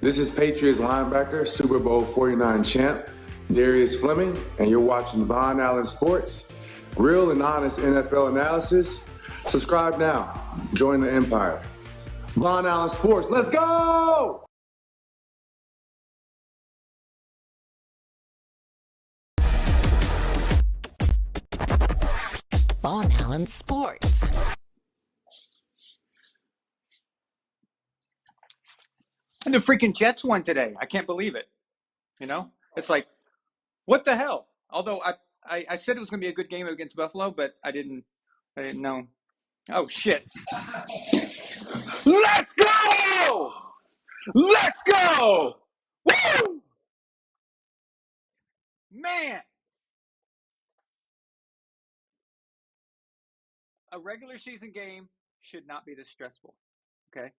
This is Patriots linebacker, Super Bowl 49 champ, Darius Fleming, and you're watching Von Allen Sports, real and honest NFL analysis. Subscribe now. Join the empire. Von Allen Sports, let's go! Von Allen Sports. And the freaking Jets won today. I can't believe it. You know, it's like, what the hell? Although I said it was going to be a good game against Buffalo, but I didn't know. Oh shit! Let's go! Let's go! Woo! Man, a regular season game should not be this stressful. Okay.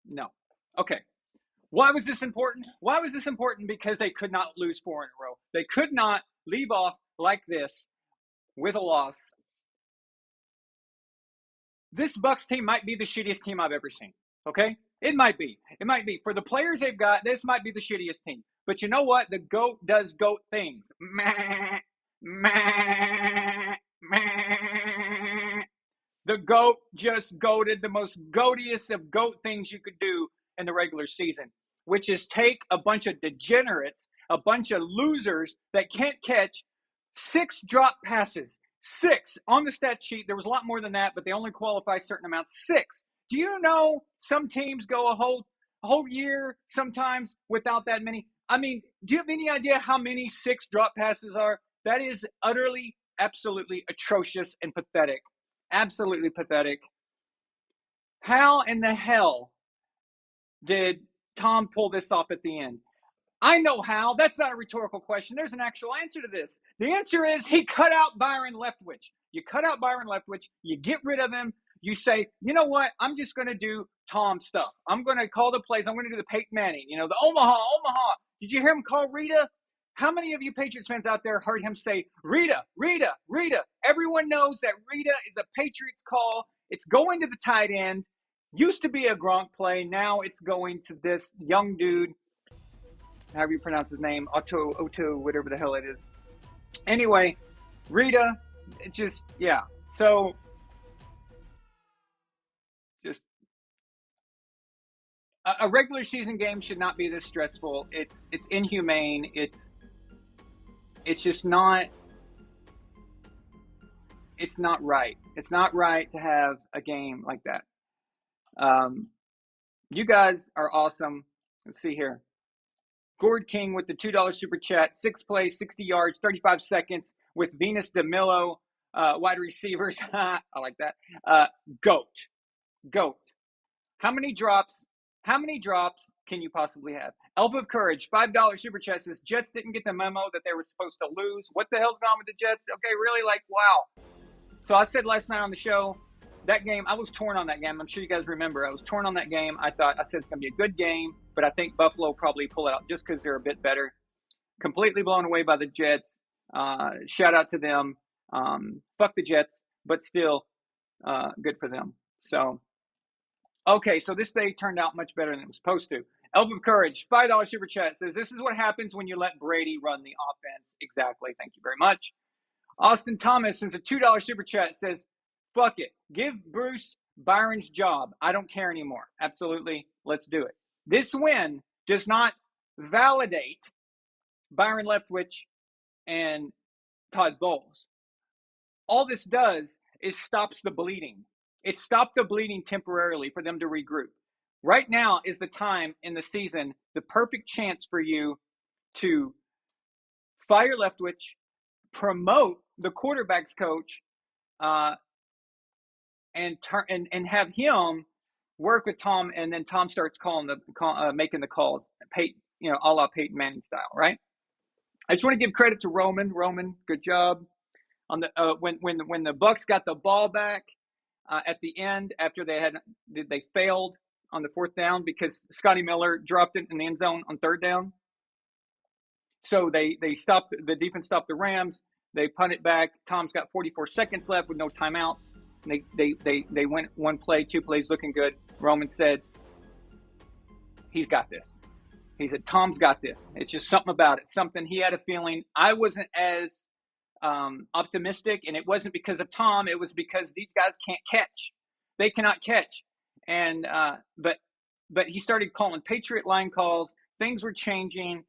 No. Okay. Why was this important? Why was this important? Because they could not lose 4 in a row. They could not leave off like this with a loss. This Bucs team might be the shittiest team I've ever seen. Okay? It might be. It might be. For the players they've got, this might be the shittiest team. But you know what? The GOAT does GOAT things. The GOAT just goated the most goatiest of GOAT things you could do in the regular season, which is take a bunch of degenerates, a bunch of losers that can't catch 6 drop passes. 6 on the stat sheet. There was a lot more than that, but they only qualify certain amounts. 6. Do you know some teams go a whole year sometimes without that many? I mean, do you have any idea how many 6 drop passes are? That is utterly, absolutely atrocious and pathetic. Absolutely pathetic. How in the hell did Tom pull this off at the end? I know how. That's not a rhetorical question. There's an actual answer to this. The answer is he cut out Byron Leftwich. You cut out Byron Leftwich. You get rid of him. You say, you know what? I'm just going to do Tom stuff. I'm going to call the plays. I'm going to do the Peyton Manning, the Omaha. Did you hear him call Rita? How many of you Patriots fans out there heard him say, Rita, Rita, Rita? Everyone knows that Rita is a Patriots call. It's going to the tight end. Used to be a Gronk play. Now it's going to this young dude, however you pronounce his name, Otto, whatever the hell it is. Anyway, Rita, yeah. So, just a regular season game should not be this stressful. It's inhumane. It's just not. It's not right. It's not right to have a game like that. You guys are awesome. Let's see here. Gord King with the $2 super chat. 6 plays, 60 yards, 35 seconds with Venus DeMillo wide receivers. I like that. GOAT. How many drops can you possibly have? Elf of Courage, $5 super chat says, Jets didn't get the memo that they were supposed to lose. What the hell's gone with the Jets? Okay, really? Wow. So I said last night on the show, that game, I was torn on that game. I'm sure you guys remember. I was torn on that game. I said it's going to be a good game, but I think Buffalo probably pull it out just because they're a bit better. Completely blown away by the Jets. Shout out to them. Fuck the Jets, but still good for them. So, okay, so this day turned out much better than it was supposed to. Elf of Courage, $5 super chat says, this is what happens when you let Brady run the offense. Exactly. Thank you very much. Austin Thomas sends a $2 super chat says, fuck it. Give Bruce Byron's job. I don't care anymore. Absolutely. Let's do it. This win does not validate Byron Leftwich and Todd Bowles. All this does is stops the bleeding. It stopped the bleeding temporarily for them to regroup. Right now is the time in the season, the perfect chance for you to fire Leftwich, promote the quarterback's coach, and have him work with Tom, and then Tom starts making the calls, a la Peyton Manning style, right? I just want to give credit to Roman. Roman, good job on the when the Bucs got the ball back at the end after they failed on the 4th down because Scotty Miller dropped it in the end zone on 3rd down. So the defense stopped the Rams. They punt it back. Tom's got 44 seconds left with no timeouts. They went one play, two plays looking good. Roman said, he's got this. He said, Tom's got this. It's just something about it. Something he had a feeling. I wasn't as optimistic, and it wasn't because of Tom. It was because these guys can't catch. They cannot catch. And but he started calling Patriot line calls. Things were changing.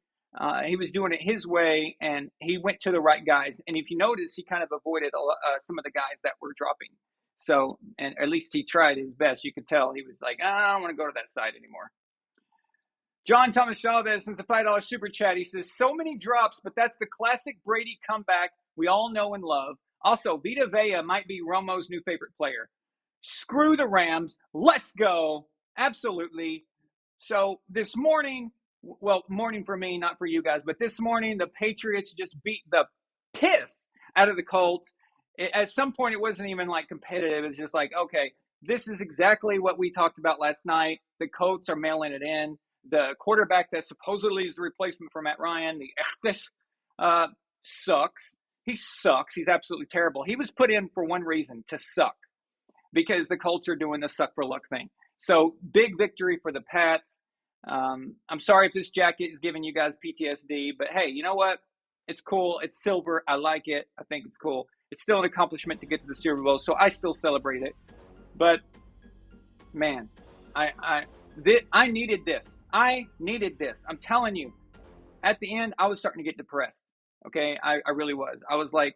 He was doing it his way, and he went to the right guys. And if you notice, he kind of avoided some of the guys that were dropping. So, and at least he tried his best. You could tell he was like, I don't want to go to that side anymore. John Thomas Chavez sends a $5 super chat. He says, so many drops, but that's the classic Brady comeback we all know and love. Also, Vita Vea might be Romo's new favorite player. Screw the Rams. Let's go. Absolutely. So this morning, well, morning for me, not for you guys, but this morning, the Patriots just beat the piss out of the Colts. At some point, it wasn't even like competitive. It's just like, okay, this is exactly what we talked about last night. The Colts are mailing it in. The quarterback that supposedly is the replacement for Matt Ryan, sucks. He sucks. He's absolutely terrible. He was put in for one reason, to suck, because the Colts are doing the suck for luck thing. So big victory for the Pats. I'm sorry if this jacket is giving you guys PTSD, but hey, you know what? It's cool. It's silver. I like it. I think it's cool. It's still an accomplishment to get to the Super Bowl, so I still celebrate it. But man, I needed this. I needed this. I'm telling you. At the end, I was starting to get depressed. Okay, I really was. I was like,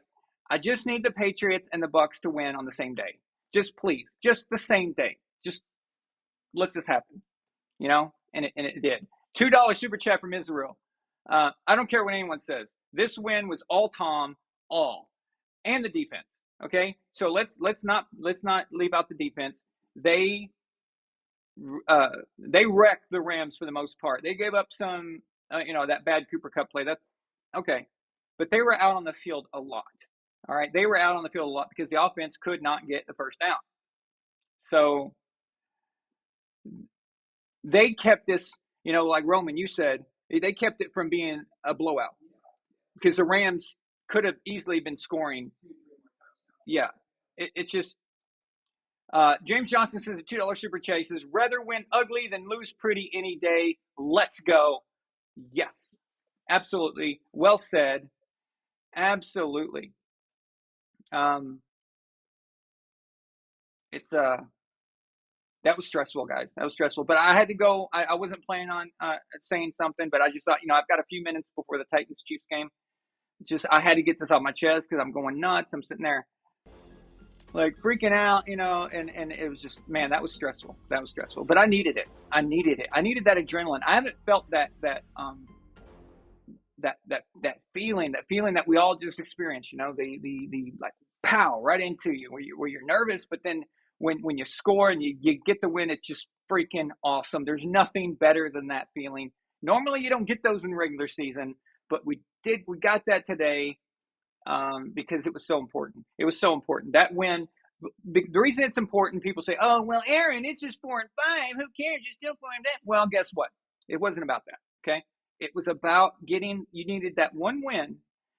I just need the Patriots and the Bucs to win on the same day. Just please, just the same day. Just let this happen, you know? And it did. $2 super chat from Israel. I don't care what anyone says. This win was all Tom, and the defense. Okay, so let's not leave out the defense. They wrecked the Rams for the most part. They gave up some, that bad Cooper Kupp play. That's okay, but they were out on the field a lot. All right, they were out on the field a lot because the offense could not get the first down. So they kept this, like Roman, you said, they kept it from being a blowout because the Rams could have easily been scoring. Yeah, it's just. James Johnson says a $2 super chat. He says, rather win ugly than lose pretty any day. Let's go. Yes, absolutely. Well said. Absolutely. It's that was stressful, guys. That was stressful. But I had to go. I wasn't planning on saying something, but I just thought, I've got a few minutes before the Titans-Chiefs game. I had to get this off my chest because I'm going nuts. I'm sitting there like freaking out, and it was just, man, that was stressful. That was stressful. But I needed it. I needed that adrenaline. I haven't felt that feeling that we all just experienced, the like pow right into you where you're nervous, but then when you score and you get the win, it's just freaking awesome. There's nothing better than that feeling. Normally you don't get those in the regular season, but we got that today because it was so important. It was so important. That win, the reason it's important, people say, oh, well, Aaron, it's just 4-5. Who cares? You're still 4-5. Well, guess what? It wasn't about that, okay? It was about you needed that one win,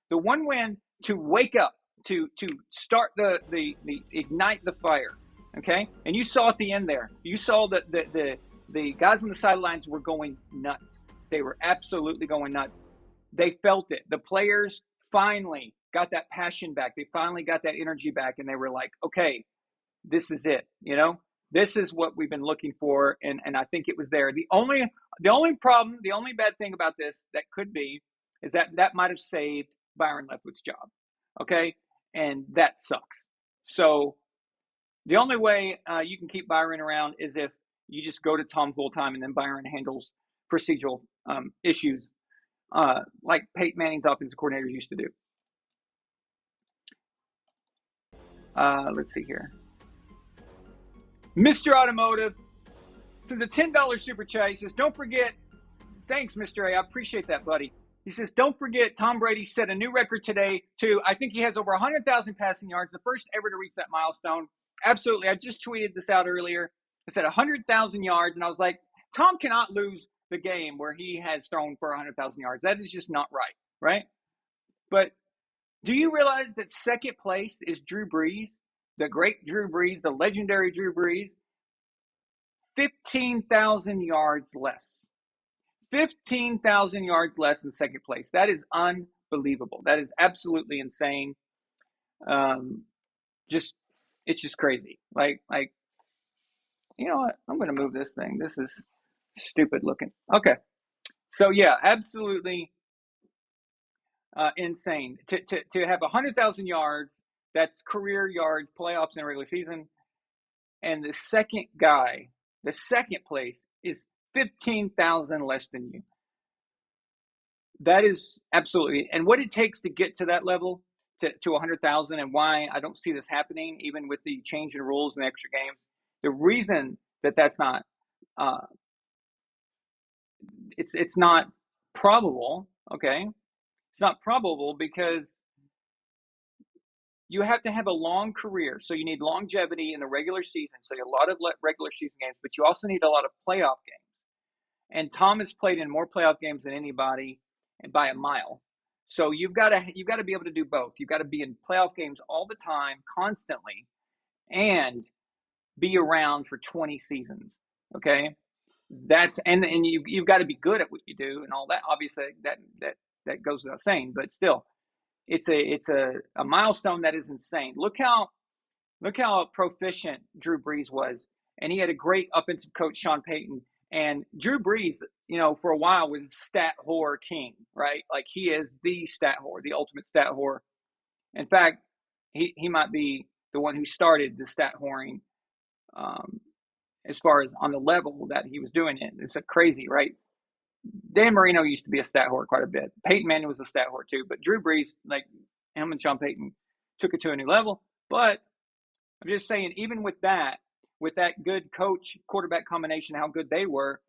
the one win to wake up, to start the ignite the fire, okay? And you saw at the end there, you saw that the guys on the sidelines were going nuts. They were absolutely going nuts. They felt it. The players finally got that passion back. They finally got that energy back, and they were like, okay, this is it, This is what we've been looking for, and I think it was there. The only problem, the only bad thing about this that could be is that might have saved Byron Leftwich's job, okay? And that sucks. So the only way you can keep Byron around is if you just go to Tom full-time and then Byron handles procedural issues like Peyton Manning's offensive coordinators used to do. Let's see here. Mr. Automotive, so the $10 super chat, he says, don't forget, thanks, Mr. A, I appreciate that, buddy. He says, don't forget, Tom Brady set a new record today, too. I think he has over 100,000 passing yards, the first ever to reach that milestone. Absolutely. I just tweeted this out earlier. I said 100,000 yards, and I was like, Tom cannot lose the game where he has thrown for 100,000 yards. That is just not right? But do you realize that second place is Drew Brees? the great Drew Brees, the legendary Drew Brees, 15,000 yards less. 15,000 yards less in second place. That is unbelievable. That is absolutely insane. It's just crazy. Like, you know what? I'm going to move this thing. This is stupid looking. Okay. So yeah, absolutely insane. To have 100,000 yards, that's career yards, playoffs in a regular season. And the second place is 15,000 less than you. That is absolutely, and what it takes to get to that level, to 100,000, and why I don't see this happening, even with the change in rules and extra games. The reason that that's not, it's not probable. Okay, it's not probable because you have to have a long career, so you need longevity in the regular season. So you have a lot of regular season games, but you also need a lot of playoff games. And Tom has played in more playoff games than anybody, and by a mile. So you've got to be able to do both. You've got to be in playoff games all the time, constantly, and be around for 20 seasons. Okay, and you've got to be good at what you do and all that. Obviously, that goes without saying, but still, it's a milestone that is insane. Look how proficient Drew Brees was, and he had a great offensive coach, Sean Payton. And Drew Brees, for a while was stat whore king, right? Like he is the stat whore, the ultimate stat whore. In fact, he might be the one who started the stat whoring, as far as on the level that he was doing it. It's crazy, right? Dan Marino used to be a stat whore quite a bit. Peyton Manning was a stat whore too, but Drew Brees, like him and Sean Payton, took it to a new level. But I'm just saying, even with that good coach quarterback combination, how good they were,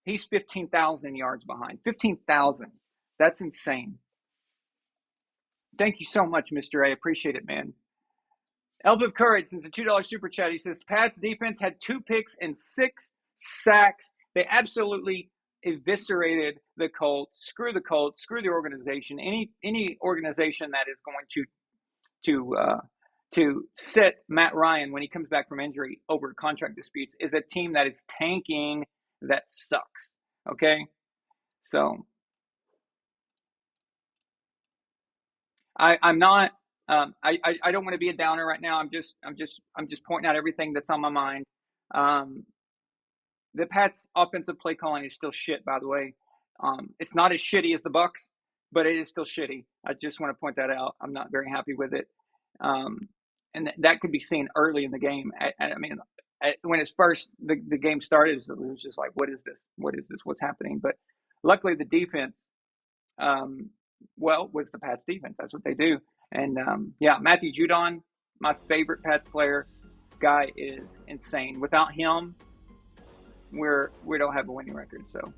he's 15,000 yards behind. 15,000. That's insane. Thank you so much, Mr. A. Appreciate it, man. Elf of Courage, since the $2 super chat, he says, Pat's defense had 2 picks and 6 sacks. They absolutely eviscerated the Colts. Screw the Colts. Screw the organization. Any organization that is going to sit Matt Ryan when he comes back from injury over contract disputes is a team that is tanking, that sucks. Okay, so I'm not. I don't want to be a downer right now. I'm just pointing out everything that's on my mind. The Pats' offensive play calling is still shit, by the way. It's not as shitty as the Bucs, but it is still shitty. I just want to point that out. I'm not very happy with it. And that could be seen early in the game. When it's first the game started, it was just like, what is this? What is this? What's happening? But luckily, the defense, was the Pats defense. That's what they do. And Matthew Judon, my favorite Pats player, guy is insane. Without him, we don't have a winning record. So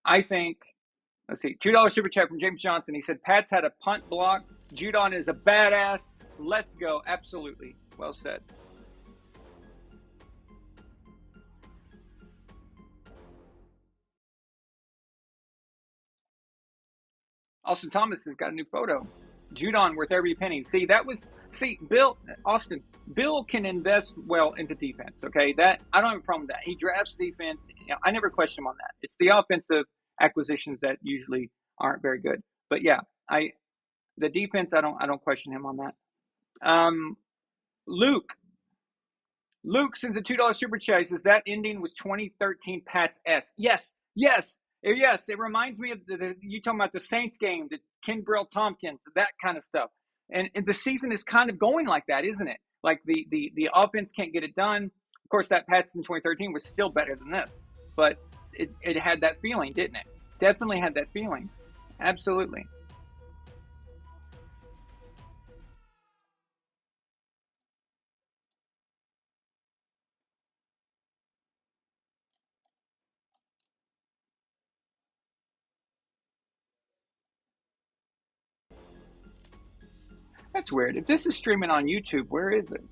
I think. Let's see, $2 super chat from James Johnson. He said, Pats had a punt block. Judon is a badass. Let's go. Absolutely. Well said. Austin Thomas has got a new photo. Judon worth every penny. Bill can invest well into defense. Okay, that I don't have a problem with that. He drafts defense. I never question him on that. It's the offensive acquisitions that usually aren't very good. But yeah, the defense, I don't question him on that. Luke sends a $2 super chat. He says that ending was 2013 Pats-esque. Yes. It reminds me of you talking about the Saints game, the Ken Brill Tompkins, that kind of stuff. And the season is kind of going like that, isn't it? Like the offense can't get it done. Of course, that Pats in 2013 was still better than this, but it had that feeling, didn't it? Definitely had that feeling. Absolutely. That's weird. If this is streaming on YouTube, where is it?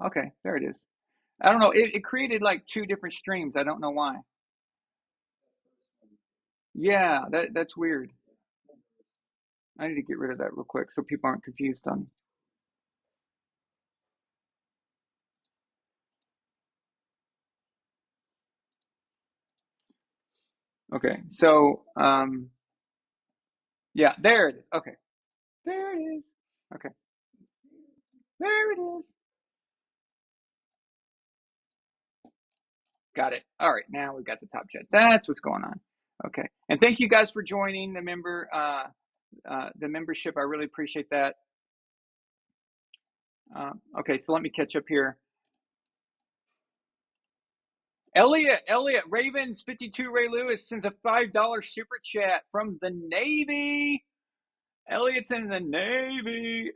Okay, there it is. I don't know. It created like 2 different streams. I don't know why. Yeah, that's weird. I need to get rid of that real quick so people aren't confused on. Okay, so yeah, there it is. Okay, there it is. Okay, there it is. Got it. All right, now we've got the top chat. That's what's going on. Okay, and thank you guys for joining the membership. I really appreciate that. Okay, so let me catch up here. Elliot, Ravens 52 Ray Lewis sends a $5 super chat from the Navy. Elliot's in the Navy,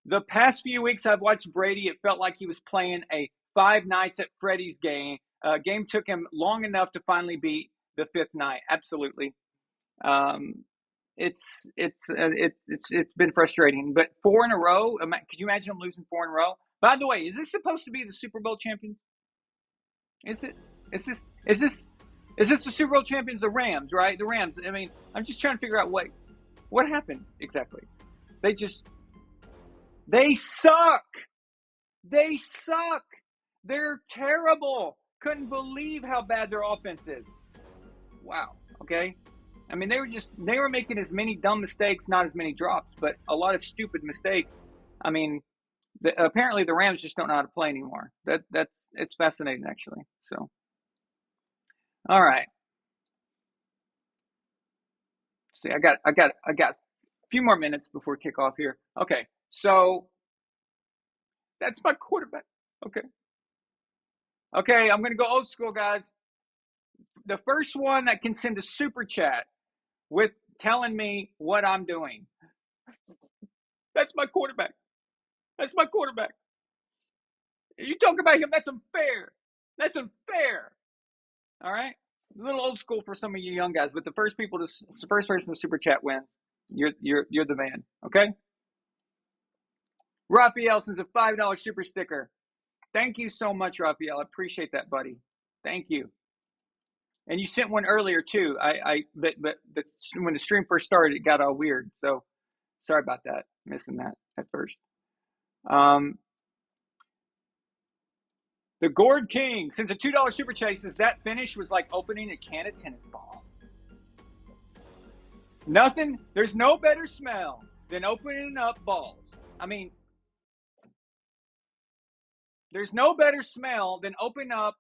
The past few weeks I've watched Brady, it felt like he was playing a Five Nights at Freddy's game. Game took him long enough to finally beat the fifth night. Absolutely. It's been frustrating, but 4 in a row. Could you imagine him losing 4 in a row? By the way, is this supposed to be the Super Bowl champions? Is it? Is this the Super Bowl champions? The Rams, right? The Rams. I mean, I'm just trying to figure out what happened exactly. They suck. They suck. They're terrible. Couldn't believe how bad their offense is. Wow. Okay. I mean, they were making as many dumb mistakes, not as many drops, but a lot of stupid mistakes. I mean, apparently the Rams just don't know how to play anymore. It's fascinating actually. So, all right. See, I got a few more minutes before kickoff here. Okay. So that's my quarterback. Okay. Okay, I'm going to go old school, guys. The first one that can send a super chat with telling me what I'm doing. That's my quarterback. That's my quarterback. You talk about him, that's unfair. That's unfair. All right? A little old school for some of you young guys, but the first person to super chat wins. You're the man. Okay? Raphael sends a $5 super sticker. Thank you so much, Raphael. I appreciate that, buddy. Thank you. And you sent one earlier too. But when the stream first started, it got all weird. So sorry about that, missing that at first. The Gourd King sends a $2 super chat. Says that finish was like opening a can of tennis balls. Nothing. There's no better smell than opening up balls. I mean, there's no better smell than opening up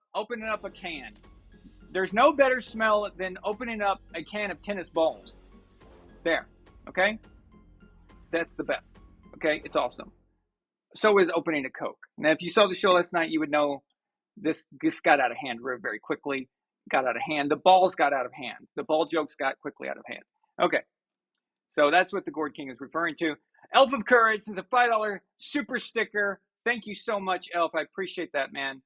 a can. There's no better smell than opening up a can of tennis balls. There. Okay? That's the best. Okay? It's awesome. So is opening a Coke. Now, if you saw the show last night, you would know this got out of hand very quickly. Got out of hand. The balls got out of hand. The ball jokes got quickly out of hand. Okay. So that's what the Gourd King is referring to. Elf of Courage sends a $5 super sticker. Thank you so much, Elf. I appreciate that, man.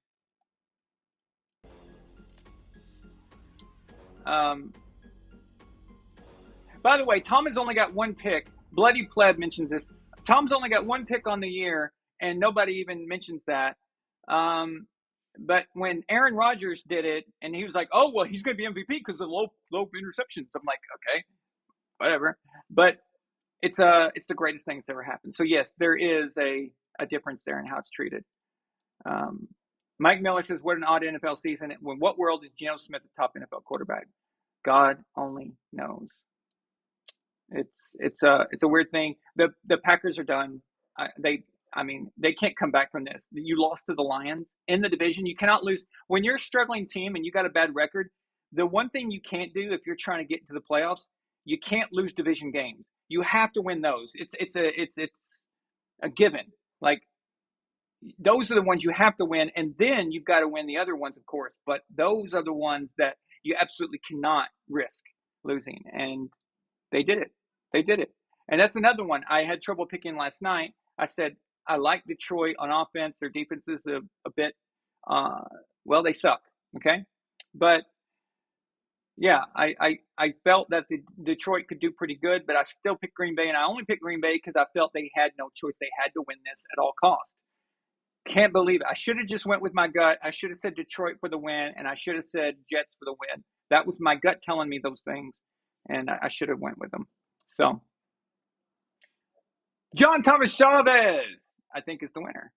By the way, Tom has only got one pick. Bloody Pleb mentions this. Tom's only got one pick on the year, and nobody even mentions that. But when Aaron Rodgers did it, and he was like, "Oh, well, he's going to be MVP because of low interceptions." I'm like, okay, whatever. But it's the greatest thing that's ever happened. So yes, there is a difference there in how it's treated. Mike Miller says, "What an odd NFL season. In what world is Geno Smith the top NFL quarterback? God only knows." It's a weird thing. The Packers are done. They can't come back from this. You lost to the Lions in the division. You cannot lose when you're a struggling team and you got a bad record. The one thing you can't do if you're trying to get into the playoffs, you can't lose division games. You have to win those. It's a given. Like those are the ones you have to win, and then you've got to win the other ones, of course. But those are the ones that you absolutely cannot risk losing, and they did it. They did it. And that's another one I had trouble picking last night. I said, I like Detroit on offense. Their defense is a bit, they suck. Okay. But yeah, I felt that the Detroit could do pretty good, but I still picked Green Bay. And I only picked Green Bay because I felt they had no choice. They had to win this at all costs. Can't believe it. I should have just went with my gut. I should have said Detroit for the win, and I should have said Jets for the win. that was my gut telling me those things, and I should have went with them. So, John Thomas Chavez, I think, is the winner.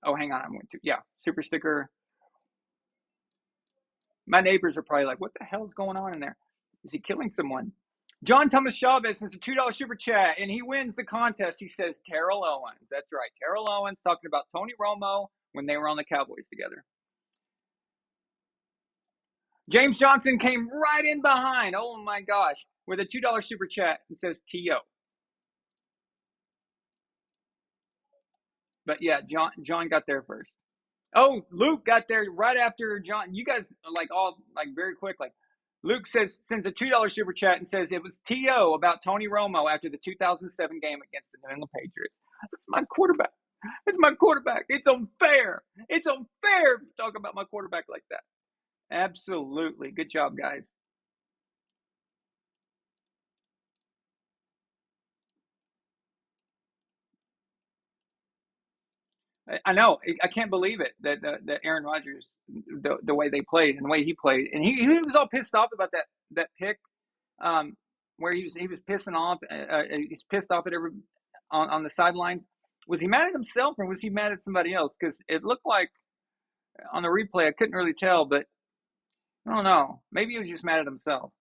Oh, hang on, I went to super sticker. My neighbors are probably like, "What the hell is going on in there? Is he killing someone?" John Thomas Chavez sends a $2 super chat, and he wins the contest. He says Terrell Owens. That's right, Terrell Owens talking about Tony Romo when they were on the Cowboys together. James Johnson came right in behind. Oh my gosh, with a $2 super chat and says T.O. But yeah, John got there first. Oh, Luke got there right after John. You guys like all like very quick. Like Luke sends a $2 super chat and says it was T.O. about Tony Romo after the 2007 game against the New England Patriots. That's my quarterback. It's my quarterback. It's unfair. It's unfair to talk about my quarterback like that. Absolutely. Good job, guys. I know. I can't believe it that Aaron Rodgers, the way they played and the way he played, and he was all pissed off about that pick, where he was pissing off. He's pissed off at on the sidelines. Was he mad at himself or was he mad at somebody else? Because it looked like on the replay I couldn't really tell, but I don't know. Maybe he was just mad at himself.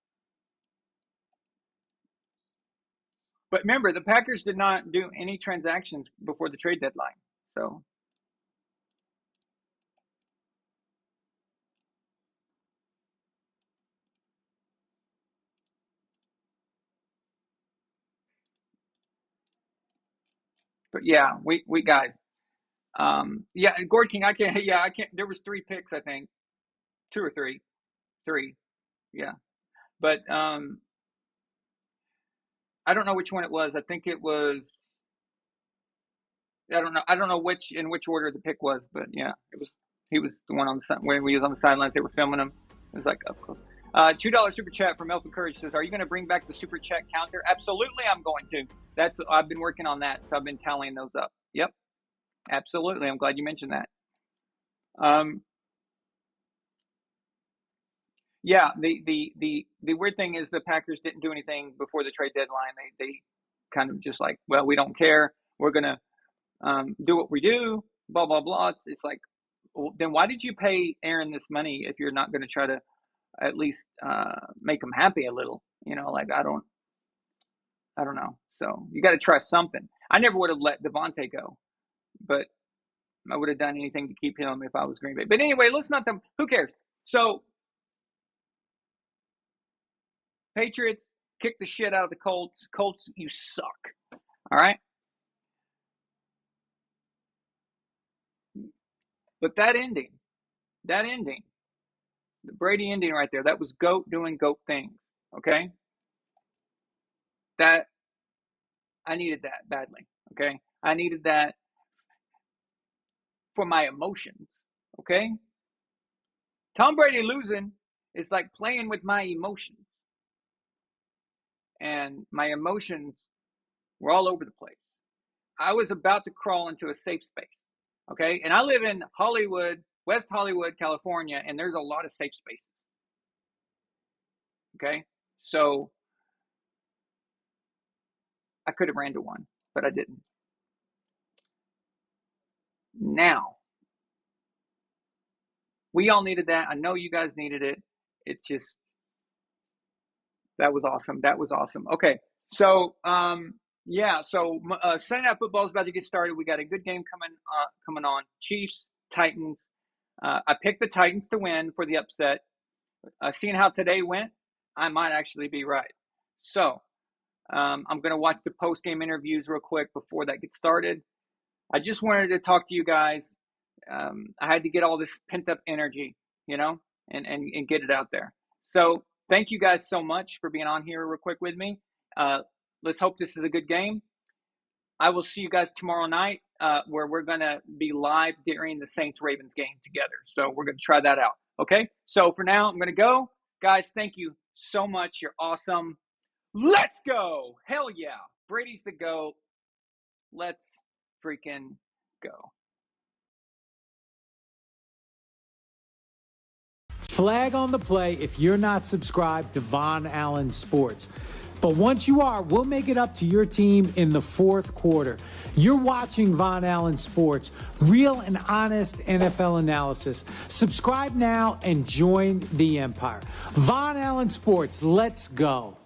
But remember, the Packers did not do any transactions before the trade deadline, so. But yeah, we guys. Gord King, I can't. Yeah, I can't. There was 3 picks, I think, 2 or 3, 3. Yeah, but I don't know which one it was. I think it was. I don't know. I don't know which order the pick was, but yeah, it was. He was the one on the when we was on the sidelines. They were filming him. It was like up close. $2 super chat from Elfin Courage says, "Are you going to bring back the super chat counter?" Absolutely, I'm going to. I've been working on that, so I've been tallying those up. Yep, absolutely. I'm glad you mentioned that. Yeah, the weird thing is the Packers didn't do anything before the trade deadline. They kind of just like, well, we don't care. We're gonna do what we do. Blah blah blah. It's like, well, then why did you pay Aaron this money if you're not going to try to at least make him happy a little? Like I don't know. So you got to try something. I never would have let Devontae go, but I would have done anything to keep him if I was Green Bay. But anyway, let's not them. Who cares? So Patriots kick the shit out of the Colts. Colts, you suck. All right? But that ending, the Brady ending right there, that was GOAT doing GOAT things. Okay? That, I needed that badly. Okay? I needed that for my emotions. Okay? Tom Brady losing is like playing with my emotions. And my emotions were all over the place. I was about to crawl into a safe space. Okay? And I live in Hollywood, West Hollywood, California, and there's a lot of safe spaces. Okay? So I could have ran to one, but I didn't. Now, we all needed that. I know you guys needed it. It's just, that was awesome. That was awesome. Okay. So, Sunday Night Football is about to get started. We got a good game coming on. Chiefs, Titans. I picked the Titans to win for the upset. Seeing how today went, I might actually be right. So, I'm going to watch the post-game interviews real quick before that gets started. I just wanted to talk to you guys. I had to get all this pent-up energy, and get it out there. So thank you guys so much for being on here real quick with me. Let's hope this is a good game. I will see you guys tomorrow night where we're going to be live during the Saints-Ravens game together. So we're going to try that out. Okay? So for now, I'm going to go. Guys, thank you so much. You're awesome. Let's go. Hell yeah. Brady's the GOAT. Let's freaking go. Flag on the play if you're not subscribed to Von Allen Sports. But once you are, we'll make it up to your team in the fourth quarter. You're watching Von Allen Sports, real and honest NFL analysis. Subscribe now and join the empire. Von Allen Sports, let's go.